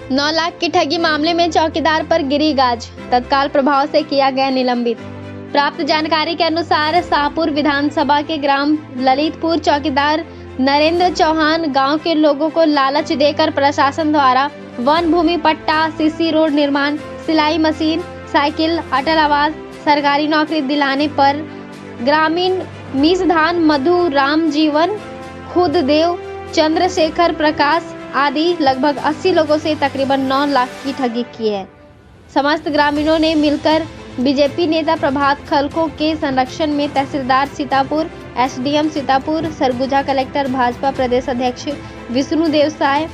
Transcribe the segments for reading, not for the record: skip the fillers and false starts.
9 लाख की ठगी मामले में चौकीदार पर गिरी गाज, तत्काल प्रभाव से किया गया निलंबित। प्राप्त जानकारी के अनुसार शाहपुर विधानसभा के ग्राम ललितपुर चौकीदार नरेंद्र चौहान गांव के लोगों को लालच देकर प्रशासन द्वारा वन भूमि पट्टा, सीसी रोड निर्माण, सिलाई मशीन, साइकिल, अटल आवास, सरकारी नौकरी दिलाने पर ग्रामीण मीसधान, मधु, राम जीवन, खुददेव, चंद्रशेखर, प्रकाश आदि लगभग 80 लोगों से तकरीबन 9 लाख की ठगी की है। समस्त ग्रामीणों ने मिलकर बीजेपी नेता प्रभात खलको के संरक्षण में तहसीलदार सीतापुर, एसडीएम सीतापुर, सरगुजा कलेक्टर भाजपा प्रदेश अध्यक्ष विष्णु देवसाय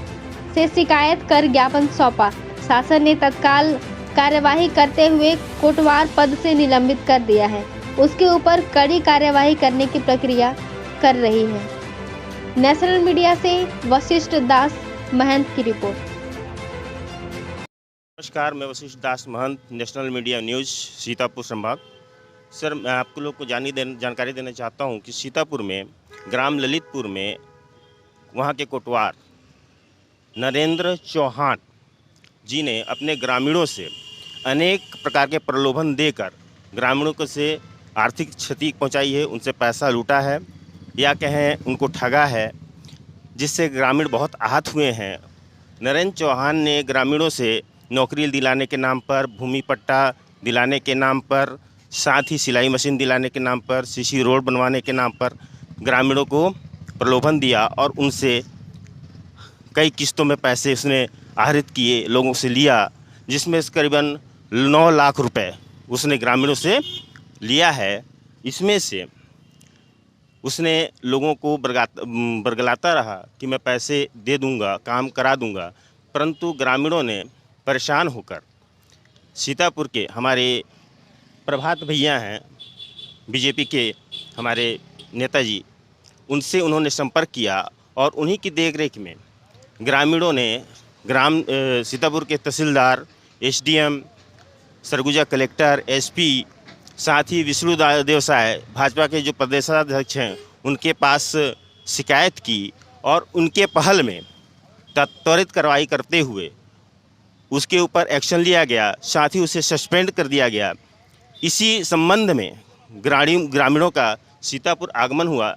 से शिकायत कर ज्ञापन सौंपा। शासन ने तत्काल कार्यवाही करते हुए कोटवार पद से निलंबित कर दिया है। उसके ऊपर कड़ी कार्यवाही करने की प्रक्रिया कर रही है। नेशनल मीडिया से वशिष्ठ दास महंत की रिपोर्ट। नमस्कार, मैं Vashishtha Das Mahant, national media news Sitapur संभाग। सर, मैं आपको लोग को जानकारी देना चाहता हूं कि सीतापुर में ग्राम ललितपुर में वहां के कोटवार नरेंद्र चौहान जी ने अपने ग्रामीणों से अनेक प्रकार के प्रलोभन देकर ग्रामीणों को से आर्थिक क्षति पहुंचाई है, उनसे पैसा लूटा है या कहें उनको ठगा है, जिससे ग्रामीण बहुत आहत हुए हैं। नरेंद्र चौहान ने ग्रामीणों से नौकरी दिलाने के नाम पर, भूमि पट्टा दिलाने के नाम पर, साथ ही सिलाई मशीन दिलाने के नाम पर, सीसी रोड बनवाने के नाम पर ग्रामीणों को प्रलोभन दिया और उनसे कई किस्तों में पैसे उसने आहरित किए, लोगों से लिया, जिसमें से करीबन 9 लाख रुपए उसने ग्रामीणों से लिया है। इसमें से उसने लोगों को बरगलाता रहा कि मैं पैसे दे दूंगा, काम करा दूंगा, परंतु ग्रामीणों ने परेशान होकर सीतापुर के हमारे प्रभात भैया हैं, बीजेपी के हमारे नेताजी, उनसे उन्होंने संपर्क किया और उन्हीं की देखरेख में ग्रामीणों ने सीतापुर के तहसीलदार, एसडीएम, सरगुजा कलेक्टर, एसपी, साथ ही विष्णु देवसाय भाजपा के जो प्रदेशाध्यक्ष हैं उनके पास शिकायत की और उनके पहल में त्वरित कार्रवाई करते हुए उसके ऊपर एक्शन लिया गया, साथ ही उसे सस्पेंड कर दिया गया। इसी संबंध में ग्रामीणों का सीतापुर आगमन हुआ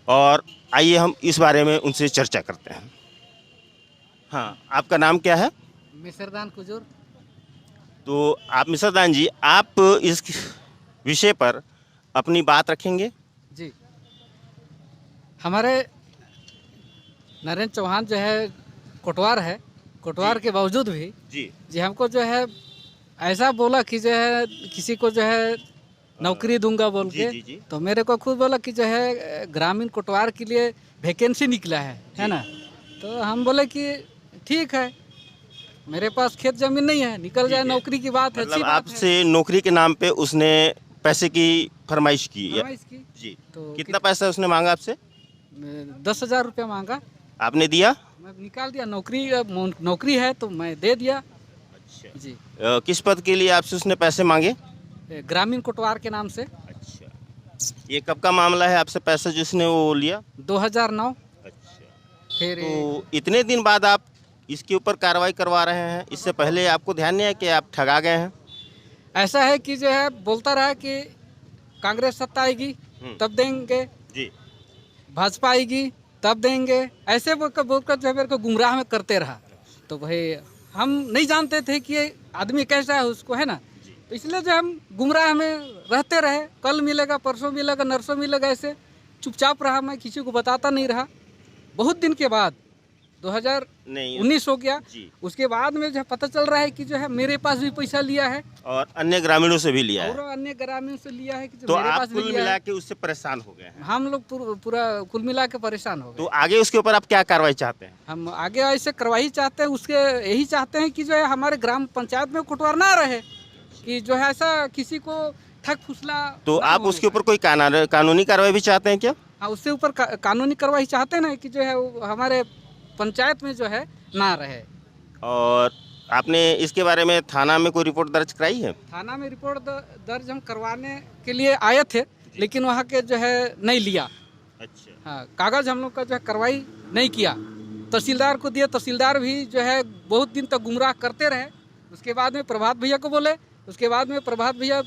और आइए हम इस बारे में उनसे चर्चा करते हैं। हाँ, आपका नाम क्या है? मिसरदान कुजूर। तो आप मिसरदान जी, आप इस विषय पर अपनी बात रखेंगे? जी, हमारे नरेंद्र चौहान जो है कोटवार है, कोटवार के बावजूद भी जी हमको जो है ऐसा बोला कि जो है किसी को जो है नौकरी दूंगा बोल के। तो मेरे को खुद बोला कि जो है ग्रामीण कोटवार के लिए वैकेंसी निकला है ना। तो हम बोले कि ठीक है, मेरे पास खेत जमीन नहीं है, निकल जाए, नौकरी की बात है। मतलब आपसे नौकरी के नाम पे उसने पैसे की फरमाइश की जी। तो कितना पैसा उसने मांगा आपसे? 10,000 रुपया मांगा। आपने दिया? मैं निकाल दिया। नौकरी है तो मैं दे दिया। अच्छा जी। किस पद के लिए आपसे उसने पैसे मांगे? ग्रामीण कोटवार के नाम से। अच्छा, ये कब का मामला है? आपसे पैसा जिसने वो लिया 2009। अच्छा, फिर तो इतने दिन बाद आप इसके ऊपर कार्रवाई करवा रहे हैं, इससे पहले आपको ध्यान नहीं है कि आप ठगा गए हैं? ऐसा है कि जो है बोलता रहा कि कांग्रेस सत्ता आएगी तब देंगे जी, भाजपा आएगी तब देंगे, ऐसे बोलकर जो है मेरे को गुमराह में करते रहा। तो भाई हम नहीं जानते थे कि ये आदमी कैसा है उसको, है ना। तो इसलिए जो हम गुमराह में रहते रहे, कल मिलेगा, परसों मिलेगा, नरसों मिलेगा, ऐसे चुपचाप रहा। मैं किसी को बताता नहीं रहा। बहुत दिन के बाद 2019 हो गया, उसके बाद में जो पता चल रहा है कि जो है मेरे पास भी पैसा लिया है और अन्य ग्रामीणों से भी लिया है, और अन्य ग्रामीणों से लिया है कि जो तो मेरे आप पास कुल मिला के उससे परेशान हो गए हैं। हम लोग पूरा कुल मिला के परेशान हो गए। तो आगे उसके ऊपर आप क्या कार्रवाई चाहते हैं? हम आगे ऐसे कार्रवाई चाहते हैं, उसके यही चाहते हैं कि जो है हमारे ग्राम पंचायत में कोटवार ना रहे, कि जो है ऐसा किसी को ठग फुसला। तो आप उसके ऊपर कोई कानूनी कार्रवाई भी चाहते हैं क्या? हाँ, उसके ऊपर कानूनी कार्रवाई चाहते हैं ना, कि जो है हमारे पंचायत में जो है ना रहे। और आपने इसके बारे में थाना में कोई रिपोर्ट दर्ज कराई है? थाना में रिपोर्ट दर्ज हम करवाने के लिए आए थे, लेकिन वहाँ के जो है नहीं लिया। अच्छा। हाँ, कागज हम लोग का जो है कार्रवाई नहीं किया। तहसीलदार को दिए, तहसीलदार भी जो है बहुत दिन तक गुमराह करते रहे। उसके बाद में प्रभात भैया को बोले, उसके बाद में प्रभात भैया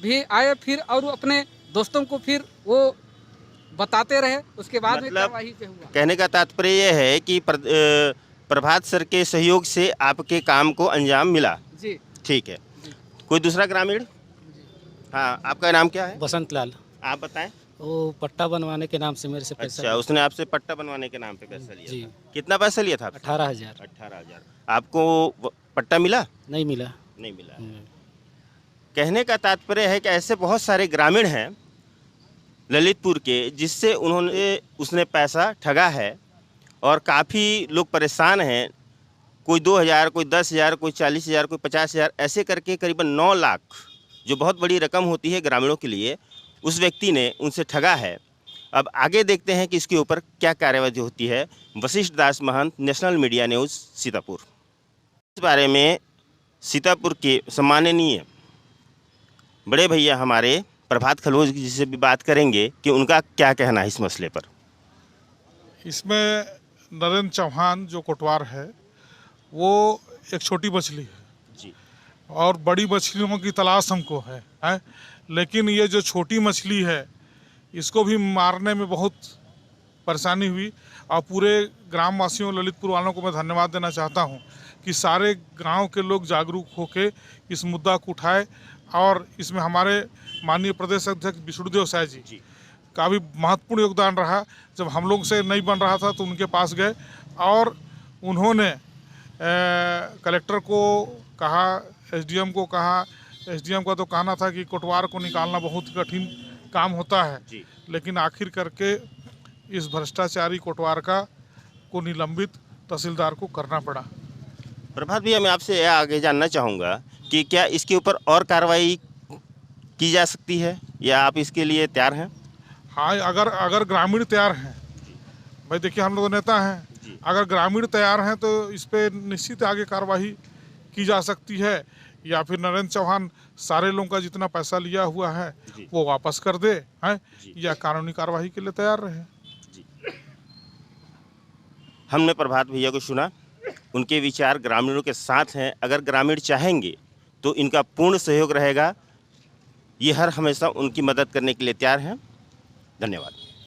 भी आए फिर और अपने दोस्तों को फिर वो बताते रहे। उसके बाद में कार्रवाई पे हुआ। कहने का तात्पर्य यह है कि प्रभात सर के सहयोग से आपके काम को अंजाम मिला। जी ठीक है। कोई दूसरा ग्रामीण? हाँ, आपका नाम क्या है? बसंत लाल। आप बताएं। वो पट्टा बनवाने के नाम से मेरे से पैसा अच्छा, उसने आपसे पट्टा बनवाने के नाम पे पैसा लिया जी। था। कितना पैसा लिया था आपसे? 18,000। 18,000। आपको पट्टा मिला? नहीं मिला। नहीं मिला। कहने का तात्पर्य है कि ऐसे बहुत सारे ग्रामीण हैं ललितपुर के जिससे उसने पैसा ठगा है और काफ़ी लोग परेशान हैं। कोई 2,000, कोई 10,000, कोई 40,000, कोई 50,000, ऐसे करके करीबन 9 लाख, जो बहुत बड़ी रकम होती है ग्रामीणों के लिए, उस व्यक्ति ने उनसे ठगा है। अब आगे देखते हैं कि इसके ऊपर क्या कार्यवाही होती है। Vashishtha Das Mahant, national media news, Sitapur. इस बारे में सीतापुर के सम्माननीय बड़े भैया हमारे प्रभात खलवोज जी से भी बात करेंगे कि उनका क्या कहना है इस मसले पर। इसमें नरेंद्र चौहान जो कोटवार है वो एक छोटी मछली है जी, और बड़ी मछलियों की तलाश हमको है, लेकिन ये जो छोटी मछली है इसको भी मारने में बहुत परेशानी हुई। और पूरे ग्रामवासियों ललितपुर वालों को मैं धन्यवाद देना चाहता हूँ कि सारे गांव के लोग जागरूक होकर इस मुद्दा को उठाए और इसमें हमारे माननीय प्रदेश अध्यक्ष विष्णुदेव साय जी का भी महत्वपूर्ण योगदान रहा। जब हम लोग से नहीं बन रहा था तो उनके पास गए और उन्होंने कलेक्टर को कहा, एसडीएम को कहा। एसडीएम का तो कहना था कि कोटवार को निकालना बहुत कठिन काम होता है, लेकिन आखिर करके इस भ्रष्टाचारी कोटवार को निलंबित तहसीलदार को करना पड़ा। प्रभात भैया, मैं आपसे आगे जानना चाहूँगा कि क्या इसके ऊपर और कार्रवाई की जा सकती है या आप इसके लिए तैयार हैं? हाँ, अगर ग्रामीण तैयार हैं, भाई देखिए हम लोग नेता हैं, अगर ग्रामीण तैयार हैं तो इस पे निश्चित आगे कार्रवाई की जा सकती है। या फिर नरेंद्र चौहान सारे लोगों का जितना पैसा लिया हुआ है वो वापस कर दे, हैं, या कानूनी कार्रवाई के लिए तैयार रहे। हमने प्रभात भैया को सुना, उनके विचार ग्रामीणों के साथ हैं। अगर ग्रामीण चाहेंगे तो इनका पूर्ण सहयोग रहेगा। ये हर हमेशा उनकी मदद करने के लिए तैयार हैं। धन्यवाद।